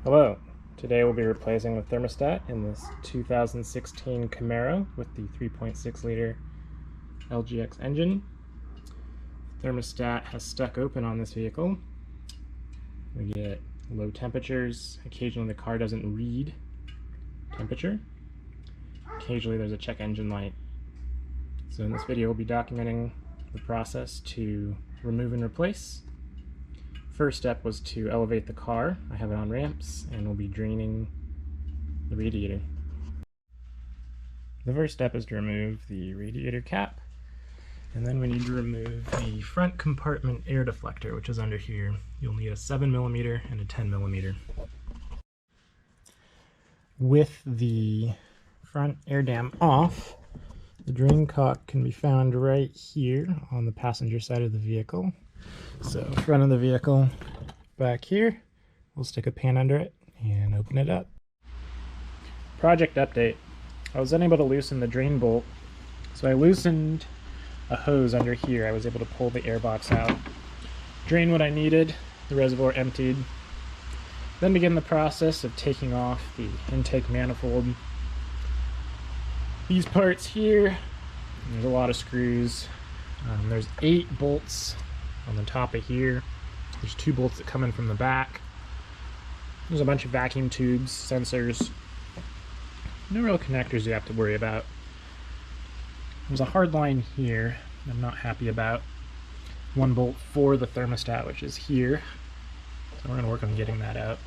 Hello, today we'll be replacing the thermostat in this 2016 Camaro with the 3.6 liter LGX engine. The thermostat has stuck open on this vehicle. We get low temperatures. Occasionally the car doesn't read temperature. Occasionally there's a check engine light. So in this video we'll be documenting the process to remove and replace. First step was to elevate the car. I have it on ramps and we'll be draining the radiator. The first step is to remove the radiator cap, and then we need to remove the front compartment air deflector, which is under here. You'll need a 7mm and a 10mm. With the front air dam off, the drain cock can be found right here on the passenger side of the vehicle. So front of the vehicle back here, we'll stick a pan under it and open it up. Project update. I was unable to loosen the drain bolt, so I loosened a hose under here. I was able to pull the air box out, drain what I needed, the reservoir emptied, then begin the process of taking off the intake manifold. These parts here, there's a lot of screws. There's 8 bolts on the top of here. There's 2 bolts that come in from the back. There's a bunch of vacuum tubes, sensors. No real connectors you have to worry about. There's a hard line here I'm not happy about. 1 bolt for the thermostat, which is here. So we're going to work on getting that out.